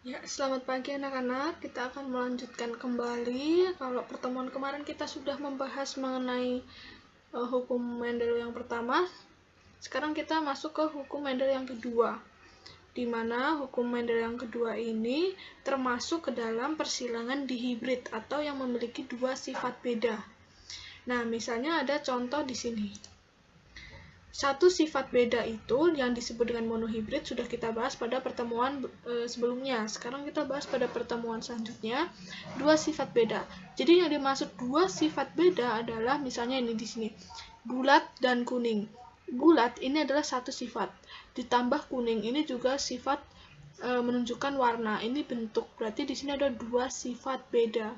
Ya, selamat pagi anak-anak. Kita akan melanjutkan kembali. Kalau pertemuan kemarin kita sudah membahas mengenai hukum Mendel yang pertama. Sekarang kita masuk ke hukum Mendel yang kedua. Di mana hukum Mendel yang kedua ini termasuk ke dalam persilangan dihibrid atau yang memiliki dua sifat beda. Nah, misalnya ada contoh di sini. Satu sifat beda itu yang disebut dengan monohibrid sudah kita bahas pada pertemuan sebelumnya. Sekarang kita bahas pada pertemuan selanjutnya dua sifat beda. Jadi yang dimaksud dua sifat beda adalah misalnya ini di sini. Bulat dan kuning. Bulat ini adalah satu sifat. Ditambah kuning ini juga sifat menunjukkan warna. Ini bentuk. Berarti di sini ada dua sifat beda.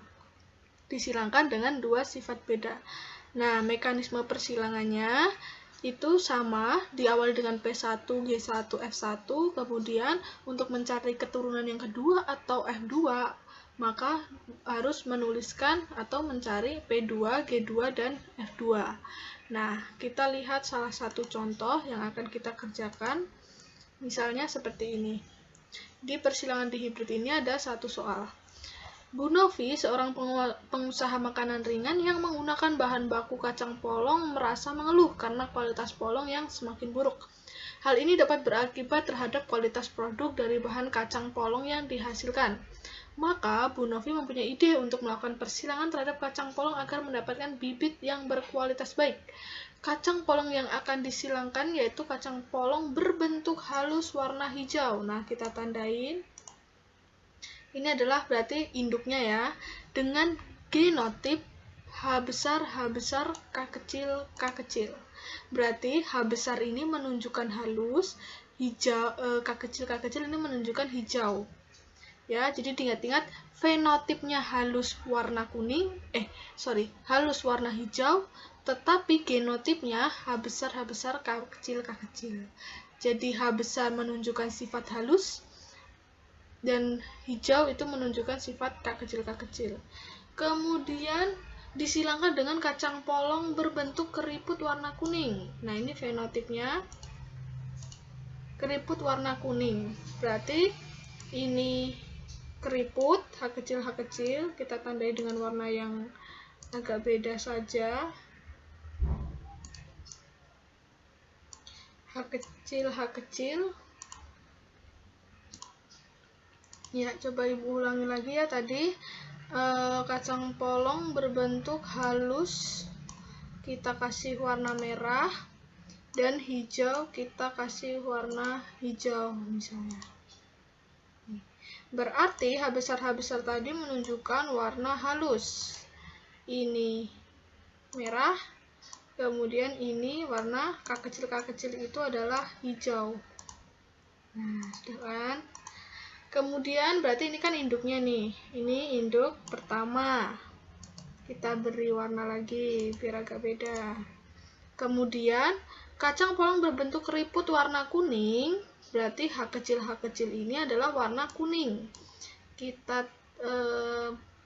Disilangkan dengan dua sifat beda. Nah, mekanisme persilangannya itu sama, diawali dengan P1, G1, F1, kemudian untuk mencari keturunan yang kedua atau F2, maka harus menuliskan atau mencari P2, G2, dan F2. Nah, kita lihat salah satu contoh yang akan kita kerjakan, misalnya seperti ini. Di persilangan dihibrid ini ada satu soal. Bu Novi, seorang pengusaha makanan ringan yang menggunakan bahan baku kacang polong, merasa mengeluh karena kualitas polong yang semakin buruk. Hal ini dapat berakibat terhadap kualitas produk dari bahan kacang polong yang dihasilkan. Maka, Bu Novi mempunyai ide untuk melakukan persilangan terhadap kacang polong agar mendapatkan bibit yang berkualitas baik. Kacang polong yang akan disilangkan yaitu kacang polong berbentuk halus warna hijau. Nah, kita tandain. Ini adalah berarti induknya ya, dengan genotip H besar, K kecil, K kecil. Berarti H besar ini menunjukkan halus, hijau, K kecil ini menunjukkan hijau. Ya, jadi diingat-ingat fenotipnya halus warna kuning, halus warna hijau, tetapi genotipnya H besar, K kecil. Jadi H besar menunjukkan sifat halus, dan hijau itu menunjukkan sifat K kecil. Kemudian disilangkan dengan kacang polong berbentuk keriput warna kuning. Nah, ini fenotipnya keriput warna kuning. Berarti ini keriput H kecil, kita tandai dengan warna yang agak beda saja. H kecil. Ya, coba ibu ulangi lagi ya tadi. Kacang polong berbentuk halus, kita kasih warna merah, dan hijau kita kasih warna hijau misalnya. Berarti H besar tadi menunjukkan warna halus. Ini merah, kemudian ini warna K kecil itu adalah hijau. Nah, sudah kan? Kemudian berarti ini kan induknya nih. Ini induk pertama. Kita beri warna lagi biar agak beda. Kemudian kacang polong berbentuk keriput warna kuning. Berarti H kecil ini adalah warna kuning. Kita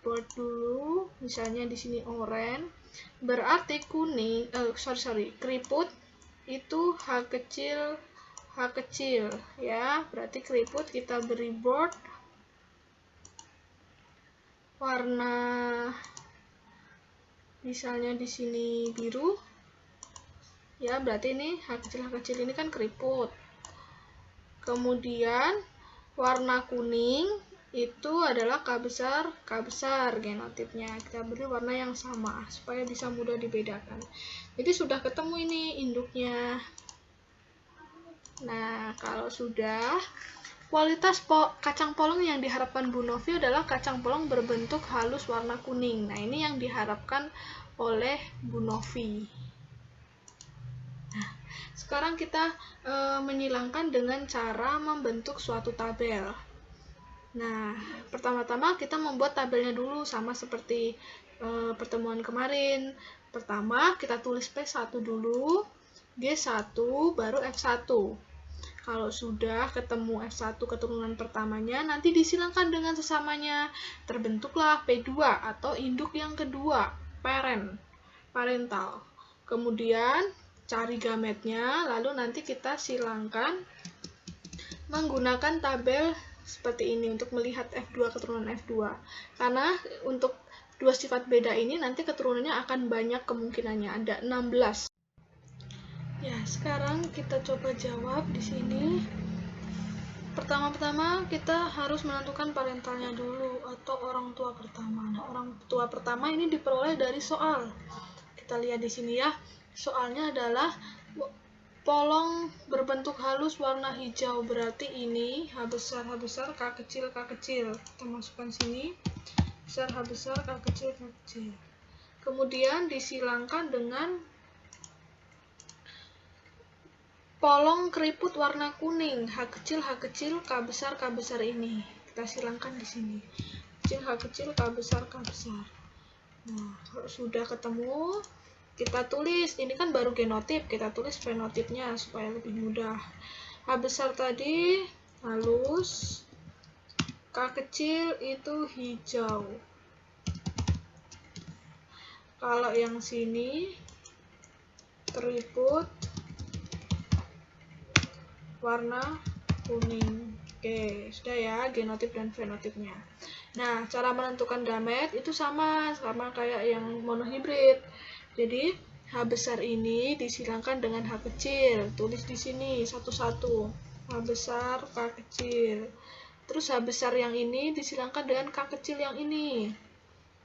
buat dulu. Misalnya di sini oranye. Berarti kuning. Keriput itu H kecil ya, berarti keriput kita beri bold warna misalnya di sini biru ya, berarti ini H kecil ini kan keriput. Kemudian warna kuning itu adalah K besar genotipnya, kita beri warna yang sama supaya bisa mudah dibedakan. Jadi sudah ketemu ini induknya. Nah, kalau sudah, kualitas kacang polong yang diharapkan Bu Novi adalah kacang polong berbentuk halus warna kuning. Nah, ini yang diharapkan oleh Bu Novi. Nah, sekarang kita menyilangkan dengan cara membentuk suatu tabel. Nah, pertama-tama kita membuat tabelnya dulu sama seperti pertemuan kemarin. Pertama, kita tulis P1 dulu, G1, baru F1. Kalau sudah ketemu F1 keturunan pertamanya, nanti disilangkan dengan sesamanya. Terbentuklah P2 atau induk yang kedua, parental. Kemudian cari gametnya, lalu nanti kita silangkan menggunakan tabel seperti ini untuk melihat F2 keturunan F2. Karena untuk dua sifat beda ini nanti keturunannya akan banyak kemungkinannya, ada 16. Ya, sekarang kita coba jawab di sini. Pertama-tama kita harus menentukan parentalnya dulu atau orang tua pertama. Nah, orang tua pertama ini diperoleh dari soal. Kita lihat di sini ya. Soalnya adalah polong berbentuk halus warna hijau, berarti ini H besar, K kecil, K kecil. Kita masukkan sini, besar, H besar, K kecil, K kecil. Kemudian disilangkan dengan polong keriput warna kuning, H kecil, K besar ini. Kita silangkan di sini. Kecil, H kecil, K besar. Nah, kalau sudah ketemu, kita tulis, ini kan baru genotip, kita tulis fenotipnya supaya lebih mudah. H besar tadi halus, K kecil itu hijau. Kalau yang sini keriput warna kuning. Oke, sudah ya genotip dan fenotipnya. Nah, cara menentukan gamet itu sama kayak yang monohibrid. Jadi, H besar ini disilangkan dengan H kecil. Tulis di sini satu-satu. H besar, K kecil. Terus H besar yang ini disilangkan dengan K kecil yang ini.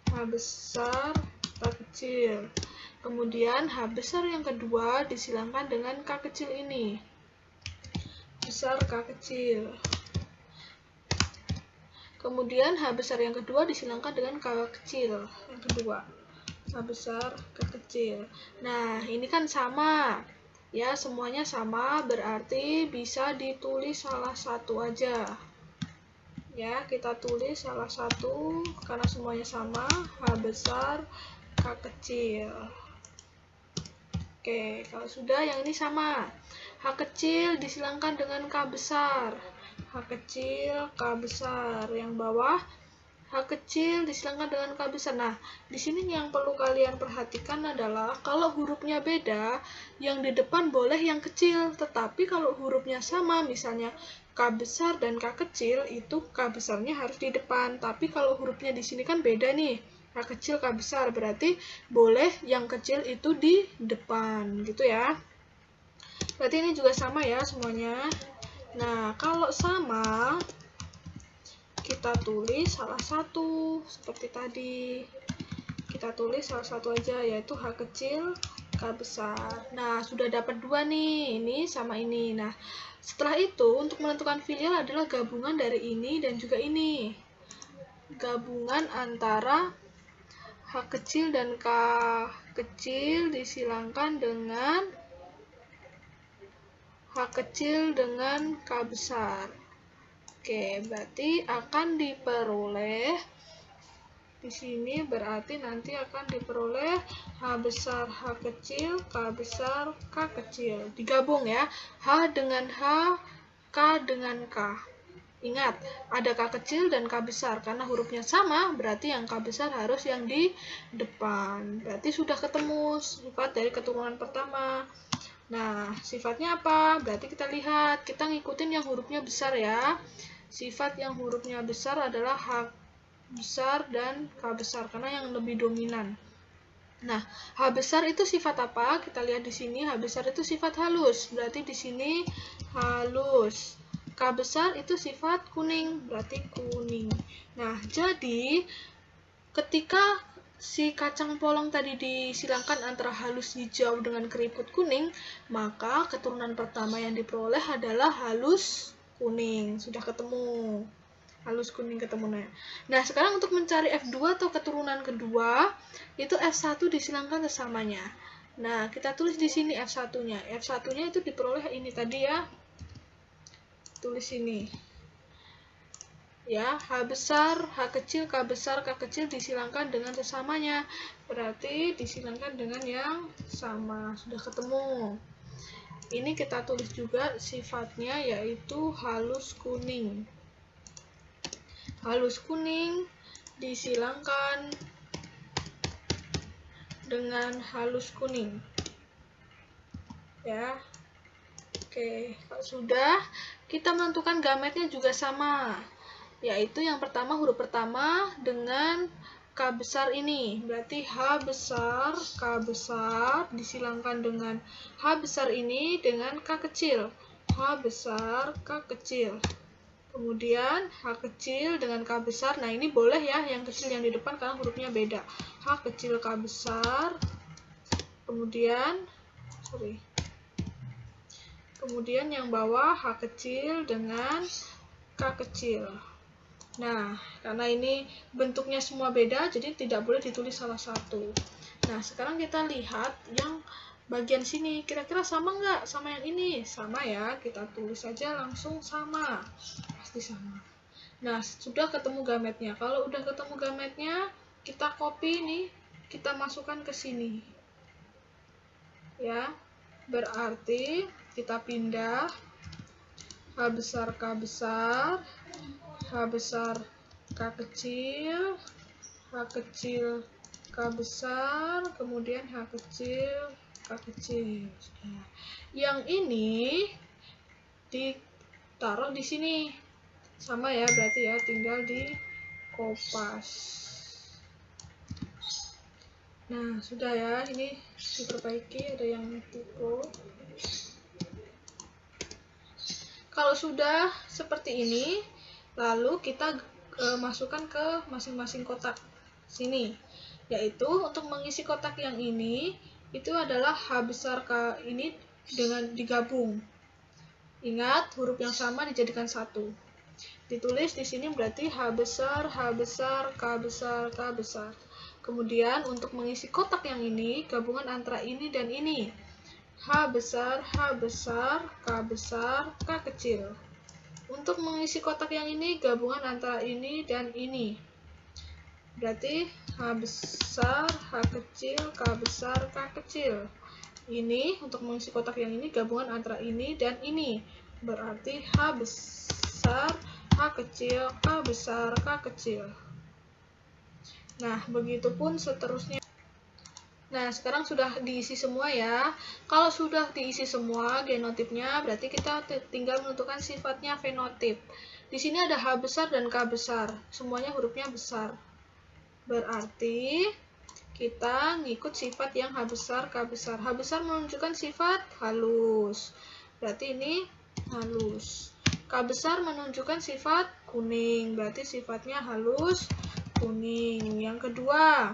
H besar, K kecil. Kemudian H besar yang kedua disilangkan dengan K kecil ini. Besar, K kecil. Kemudian H besar yang kedua disilangkan dengan K kecil yang kedua. H besar, K kecil. Nah, ini kan sama. Ya, semuanya sama, berarti bisa ditulis salah satu aja. Ya, kita tulis salah satu, karena semuanya sama, H besar, K kecil. Oke, kalau sudah, yang ini sama. H kecil disilangkan dengan K besar. H kecil, K besar. Yang bawah, H kecil disilangkan dengan K besar. Nah, di sini yang perlu kalian perhatikan adalah kalau hurufnya beda, yang di depan boleh yang kecil. Tetapi kalau hurufnya sama, misalnya K besar dan K kecil, itu K besarnya harus di depan. Tapi kalau hurufnya di sini kan beda nih, K kecil, K besar, berarti boleh yang kecil itu di depan, gitu ya. Berarti ini juga sama ya semuanya. Nah, kalau sama, kita tulis salah satu seperti tadi. Kita tulis salah satu aja, yaitu H kecil, K besar. Nah, sudah dapat dua nih, ini sama ini. Nah, setelah itu untuk menentukan filial adalah gabungan dari ini dan juga ini. Gabungan antara H kecil dan K kecil disilangkan dengan H kecil dengan K besar. Oke, berarti akan diperoleh di sini, berarti nanti akan diperoleh H besar, H kecil, K besar, K kecil. Digabung ya, H dengan H, K dengan K. Ingat, ada K kecil dan K besar. Karena hurufnya sama, berarti yang K besar harus yang di depan. Berarti sudah ketemu sifat dari keturunan pertama. Nah, sifatnya apa? Berarti kita lihat, kita ngikutin yang hurufnya besar ya. Sifat yang hurufnya besar adalah H besar dan K besar, karena yang lebih dominan. Nah, H besar itu sifat apa? Kita lihat di sini, H besar itu sifat halus, berarti di sini halus. K besar itu sifat kuning, berarti kuning. Nah, jadi ketika si kacang polong tadi disilangkan antara halus hijau dengan keriput kuning, maka keturunan pertama yang diperoleh adalah halus kuning. Sudah ketemu. Halus kuning ketemu. Nah, sekarang untuk mencari F2 atau keturunan kedua, itu F1 disilangkan sesamanya. Nah, kita tulis di sini F1-nya. F1-nya itu diperoleh ini tadi ya. Tulis ini. Ya, H besar, H kecil, K besar, K kecil disilangkan dengan sesamanya. Berarti disilangkan dengan yang sama. Sudah ketemu. Ini kita tulis juga sifatnya, yaitu halus kuning. Halus kuning disilangkan dengan halus kuning. Ya. Oke, kalau sudah, kita menentukan gametnya juga sama, yaitu yang pertama huruf pertama dengan K besar ini, berarti H besar, K besar, disilangkan dengan H besar ini dengan K kecil. H besar, K kecil. Kemudian H kecil dengan K besar, nah ini boleh ya yang kecil yang di depan karena hurufnya beda. H kecil, K besar. Kemudian, kemudian yang bawah H kecil dengan K kecil. Nah, karena ini bentuknya semua beda, jadi tidak boleh ditulis salah satu. Nah, sekarang kita lihat yang bagian sini. Kira-kira sama nggak sama yang ini? Sama ya, kita tulis saja langsung sama. Pasti sama. Nah, sudah ketemu gametnya. Kalau udah ketemu gametnya, kita copy nih, kita masukkan ke sini. Ya, berarti kita pindah H besar, K besar, H besar, K kecil, H kecil, K besar, kemudian H kecil, K kecil. Nah, yang ini ditaruh di sini. Sama ya, berarti ya, tinggal di kopas. Nah, sudah ya, ini diperbaiki, ada yang typo. Kalau sudah seperti ini, lalu kita masukkan ke masing-masing kotak sini, yaitu untuk mengisi kotak yang ini itu adalah H besar K ini dengan digabung. Ingat, huruf yang sama dijadikan satu. Ditulis di sini berarti H besar, H besar, K besar, K besar. Kemudian untuk mengisi kotak yang ini, gabungan antara ini dan ini. H besar, H besar, K besar, K kecil. Untuk mengisi kotak yang ini, gabungan antara ini dan ini. Berarti H besar, H kecil, K besar, K kecil. Ini untuk mengisi kotak yang ini, gabungan antara ini dan ini. Berarti H besar, H kecil, K besar, K kecil. Nah, begitupun seterusnya. Nah, sekarang sudah diisi semua ya. Kalau sudah diisi semua genotipnya, berarti kita tinggal menentukan sifatnya fenotip. Di sini ada H besar dan K besar. Semuanya hurufnya besar. Berarti kita ngikut sifat yang H besar, K besar. H besar menunjukkan sifat halus. Berarti ini halus. K besar menunjukkan sifat kuning. Berarti sifatnya halus, kuning. Yang kedua,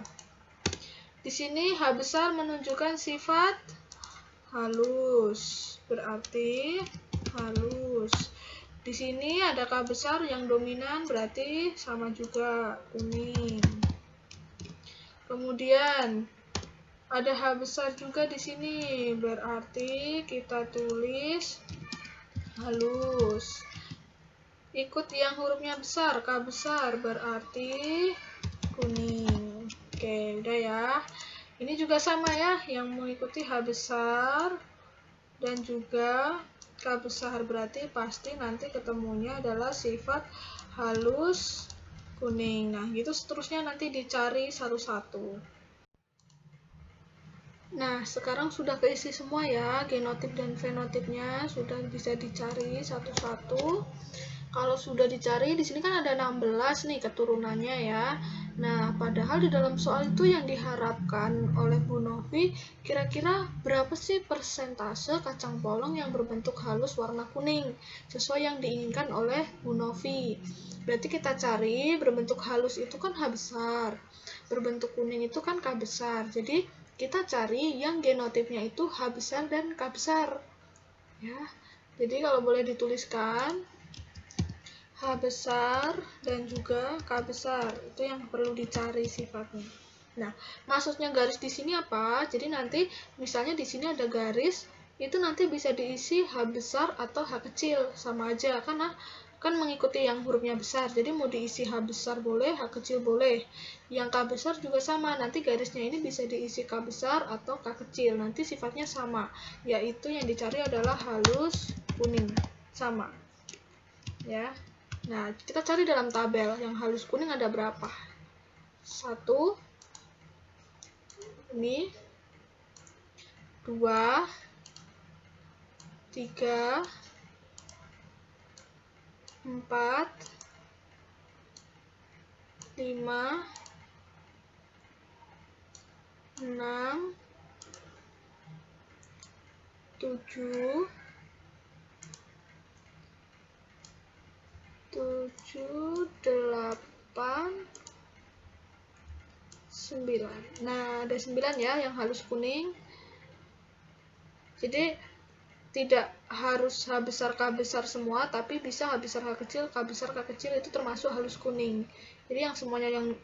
di sini H besar menunjukkan sifat halus, berarti halus. Di sini ada K besar yang dominan, berarti sama juga kuning. Kemudian ada H besar juga di sini, berarti kita tulis halus. Ikut yang hurufnya besar, K besar, berarti kuning. Oke, udah ya. Ini juga sama ya, yang mengikuti H besar dan juga K besar, berarti pasti nanti ketemunya adalah sifat halus kuning. Nah, gitu seterusnya nanti dicari satu-satu. Nah, sekarang sudah keisi semua ya, genotip dan fenotipnya sudah bisa dicari satu-satu. Kalau sudah dicari, di sini kan ada 16 nih keturunannya ya. Nah, padahal di dalam soal itu yang diharapkan oleh Bu Novi, kira-kira berapa sih persentase kacang polong yang berbentuk halus warna kuning, sesuai yang diinginkan oleh Bu Novi. Berarti kita cari berbentuk halus itu kan H besar, berbentuk kuning itu kan K besar. Jadi, kita cari yang genotipnya itu H besar dan K besar. Ya, jadi kalau boleh dituliskan, H besar dan juga K besar, itu yang perlu dicari sifatnya. Nah, maksudnya garis di sini apa? Jadi nanti misalnya di sini ada garis, itu nanti bisa diisi H besar atau H kecil, sama aja karena kan mengikuti yang hurufnya besar. Jadi mau diisi H besar boleh, H kecil boleh. Yang K besar juga sama, nanti garisnya ini bisa diisi K besar atau K kecil. Nanti sifatnya sama, yaitu yang dicari adalah halus kuning, sama. Ya. Nah, kita cari dalam tabel yang halus kuning ada berapa? 1, ini, 2, 3, 4, 5, 6, 7, 8, 9. Nah, ada 9 ya yang halus kuning. Jadi tidak harus H besar K besar semua, tapi bisa H besar H kecil, K besar K kecil, itu termasuk halus kuning. Jadi yang semuanya yang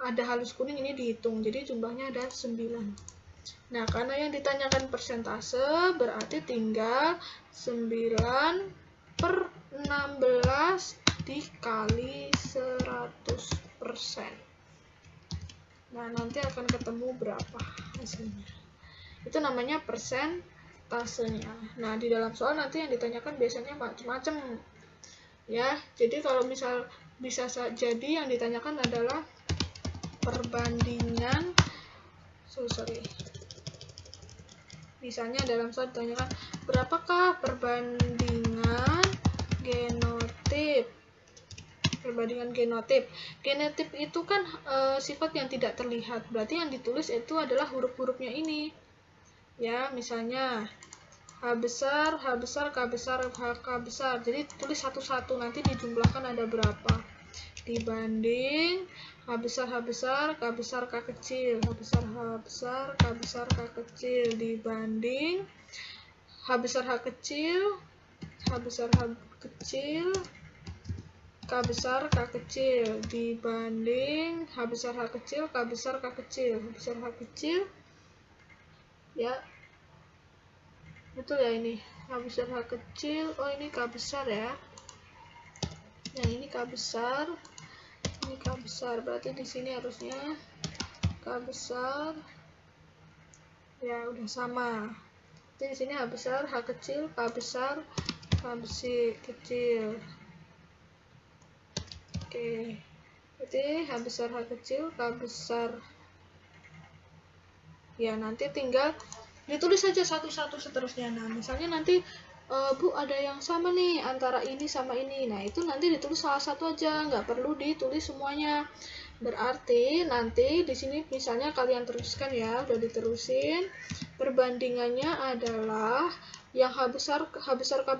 ada halus kuning ini dihitung. Jadi jumlahnya ada 9. Nah, karena yang ditanyakan persentase, berarti tinggal 9/16 dikali 100%. Nah, nanti akan ketemu berapa hasilnya. Itu namanya persentasenya. Nah, di dalam soal nanti yang ditanyakan biasanya macam-macam. Ya, jadi kalau misal bisa jadi yang ditanyakan adalah perbandingan Misalnya dalam soal ditanyakan berapakah perbandingan genotip. Genotip itu kan sifat yang tidak terlihat. Berarti yang ditulis itu adalah huruf-hurufnya ini. Ya, misalnya H besar, K besar, K besar. Jadi tulis satu-satu, nanti dijumlahkan ada berapa. Dibanding H besar, K besar, K kecil. H besar, K besar, K kecil. Dibanding H besar, H kecil, H besar, H kecil, K besar, K kecil. Dibanding H besar, H kecil, K besar, K kecil. H besar, H kecil. Ya, betul ya ini. H besar, H kecil. Oh, ini K besar ya. Yang ini K besar. Ini K besar. Berarti di sini harusnya K besar. Ya, udah sama. Jadi di sini H besar, H kecil, K besar, K kecil. Oke. Berarti H besar, H kecil, K besar. Ya, nanti tinggal ditulis saja satu-satu seterusnya. Nah, misalnya nanti Bu, ada yang sama nih antara ini sama ini. Nah, itu nanti ditulis salah satu aja, nggak perlu ditulis semuanya. Berarti nanti di sini misalnya kalian teruskan ya, udah diterusin. Perbandingannya adalah yang H besar, K besar, K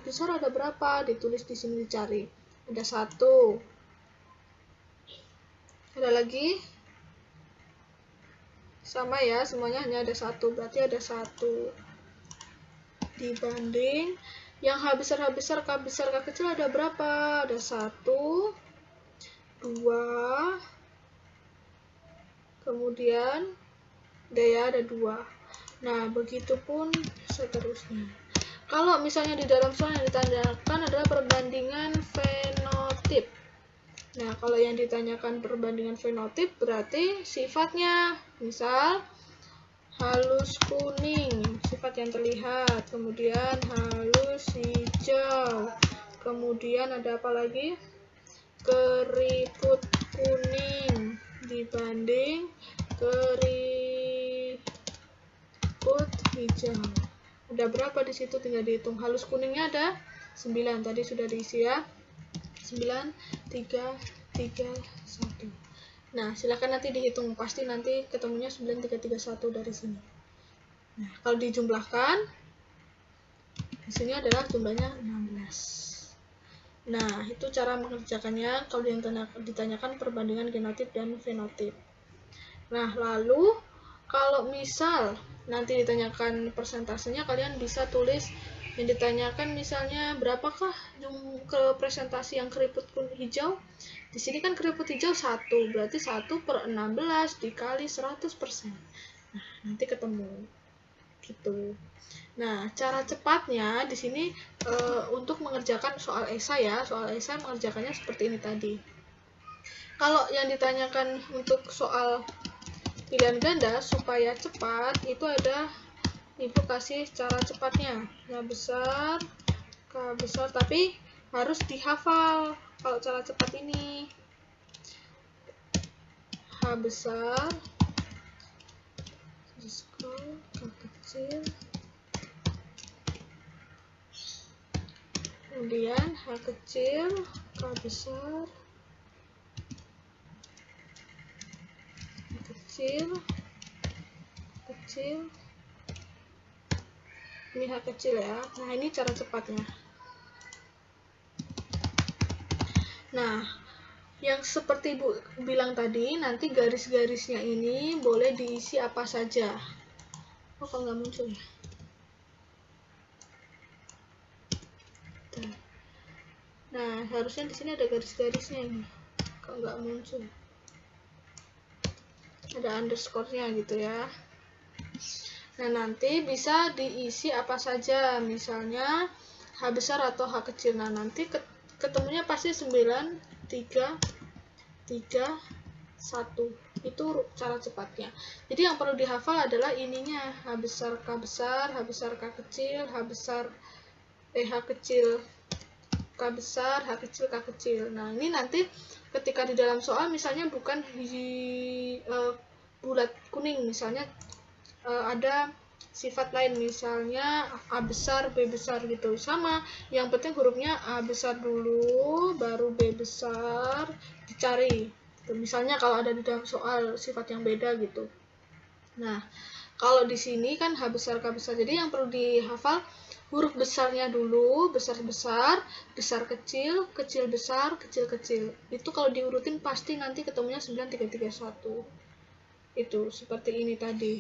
besar ada berapa? Ditulis di sini, dicari. Ada 1. Ada lagi? Sama ya, semuanya hanya ada 1. Berarti ada 1. Dibanding yang H besar, K besar, K kecil ada berapa? Ada 1, 2, kemudian ada 2. Nah, begitupun seterusnya. Kalau misalnya di dalam soal yang ditanyakan adalah perbandingan fenotip. Nah, kalau yang ditanyakan perbandingan fenotip berarti sifatnya, misal halus kuning, sifat yang terlihat, kemudian halus hijau, kemudian ada apa lagi? Keriput kuning dibanding keriput hijau. Ada berapa di situ, tinggal dihitung. Halus kuningnya ada 9, tadi sudah diisi ya. 9, 3, 3, 1. Nah, silakan nanti dihitung, pasti nanti ketemunya 9, 3, 3, 1 dari sini. Nah, kalau dijumlahkan, di sini adalah jumlahnya 16. Nah, itu cara mengerjakannya kalau yang ditanyakan perbandingan genotip dan fenotip. Nah, lalu kalau misal nanti ditanyakan persentasenya, kalian bisa tulis yang ditanyakan misalnya berapakah presentasi yang keriput hijau. Di sini kan keriput hijau 1, berarti 1/16 dikali 100%. Nah, nanti ketemu gitu. Nah, cara cepatnya di sini untuk mengerjakan soal esai ya. Soal esai mengerjakannya seperti ini tadi. Kalau yang ditanyakan untuk soal pilihan ganda supaya cepat, itu ada Ibu kasih cara cepatnya. H besar, K besar, tapi harus dihafal kalau cara cepat ini. H besar, K kecil, kemudian H kecil, K besar, kecil, ini H kecil ya. Nah, ini cara cepatnya. Nah, yang seperti Ibu bilang tadi, nanti garis-garisnya ini boleh diisi apa saja. Oh, kok nggak muncul ya? Nah, harusnya di sini ada garis-garisnya ini. Kok nggak muncul? Ada underscore-nya gitu ya. Nah, nanti bisa diisi apa saja, misalnya H besar atau H kecil. Nah, nanti ketemunya pasti 9, 3, 3, 1. Itu cara cepatnya. Jadi yang perlu dihafal adalah ininya, H besar, K besar, H besar, K kecil, H kecil, K besar, H kecil, K kecil. Nah, ini nanti ketika di dalam soal misalnya bukan bulat kuning, misalnya ada sifat lain, misalnya A besar, B besar gitu. Sama, yang penting hurufnya A besar dulu, baru B besar, dicari. Misalnya kalau ada di dalam soal sifat yang beda gitu. Nah, kalau di sini kan H besar, K besar. Jadi yang perlu dihafal huruf besarnya dulu, besar-besar, besar kecil, kecil besar, kecil kecil. Itu kalau diurutin pasti nanti ketemunya 9331. Itu seperti ini tadi.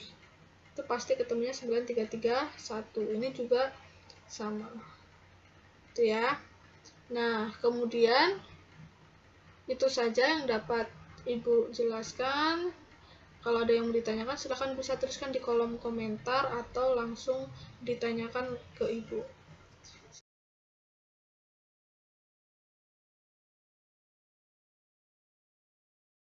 Itu pasti ketemunya 9331. Ini juga sama. Itu ya. Nah, kemudian itu saja yang dapat Ibu jelaskan. Kalau ada yang mau ditanyakan, silakan bisa tuliskan di kolom komentar atau langsung ditanyakan ke Ibu.